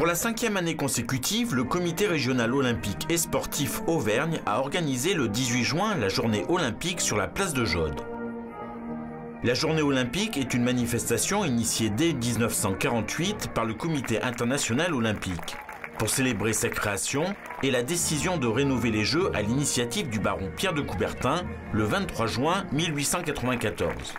la 5e année consécutive, le comité régional olympique et sportif Auvergne a organisé le 18 juin la journée olympique sur la place de Jaude. La journée olympique est une manifestation initiée dès 1948 par le comité international olympique pour célébrer sa création et la décision de rénover les Jeux à l'initiative du baron Pierre de Coubertin le 23 juin 1894.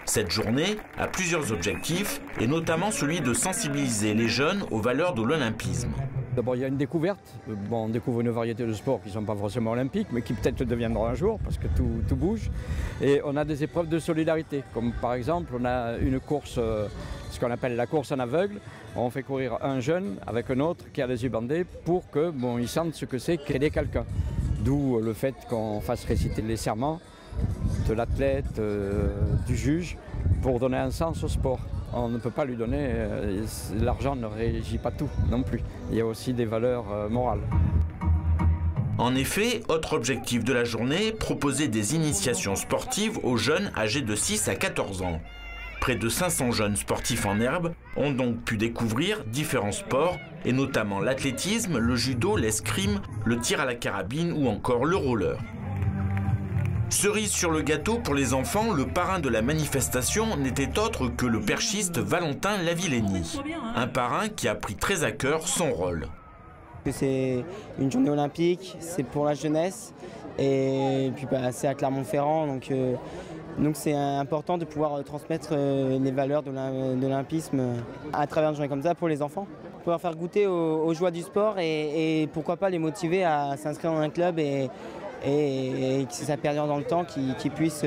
Cette journée a plusieurs objectifs, et notamment celui de sensibiliser les jeunes aux valeurs de l'olympisme. D'abord, il y a une découverte. Bon, on découvre une variété de sports qui ne sont pas forcément olympiques, mais qui peut-être deviendront un jour, parce que tout bouge. Et on a des épreuves de solidarité, comme par exemple, on a une course, ce qu'on appelle la course en aveugle. On fait courir un jeune avec un autre qui a les yeux bandés pour que, bon, ils sentent ce que c'est qu'aider quelqu'un. D'où le fait qu'on fasse réciter les serments de l'athlète, du juge, pour donner un sens au sport. On ne peut pas lui donner, l'argent ne régit pas tout non plus. Il y a aussi des valeurs morales. En effet, autre objectif de la journée, proposer des initiations sportives aux jeunes âgés de 6 à 14 ans. Près de 500 jeunes sportifs en herbe ont donc pu découvrir différents sports, et notamment l'athlétisme, le judo, l'escrime, le tir à la carabine ou encore le roller. Cerise sur le gâteau pour les enfants, le parrain de la manifestation n'était autre que le perchiste Valentin Lavillény. Un parrain qui a pris très à cœur son rôle. C'est une journée olympique, c'est pour la jeunesse, et puis c'est à Clermont-Ferrand, donc c'est important de pouvoir transmettre les valeurs de l'olympisme à travers une journée comme ça pour les enfants. Pouvoir faire goûter aux joies du sport et pourquoi pas les motiver à s'inscrire dans un club et que ça perdure dans le temps, qu'ils puissent,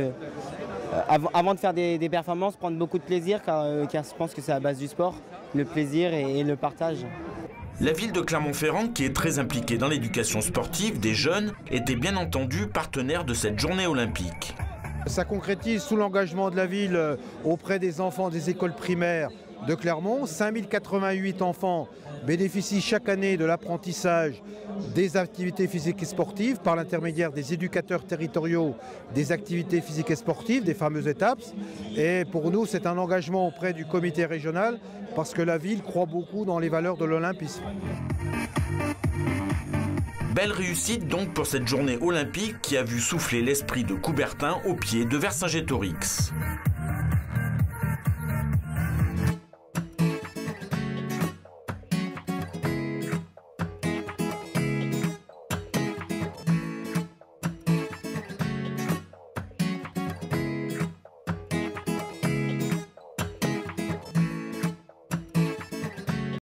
avant de faire des performances, prendre beaucoup de plaisir, car je pense que c'est la base du sport, le plaisir et le partage. La ville de Clermont-Ferrand, qui est très impliquée dans l'éducation sportive des jeunes, était bien entendu partenaire de cette journée olympique. Ça concrétise tout l'engagement de la ville auprès des enfants des écoles primaires de Clermont. 5088 enfants bénéficient chaque année de l'apprentissage des activités physiques et sportives par l'intermédiaire des éducateurs territoriaux des activités physiques et sportives, des fameuses étapes. Et pour nous, c'est un engagement auprès du comité régional parce que la ville croit beaucoup dans les valeurs de l'olympisme. Belle réussite donc pour cette journée olympique qui a vu souffler l'esprit de Coubertin au pied de Vercingétorix.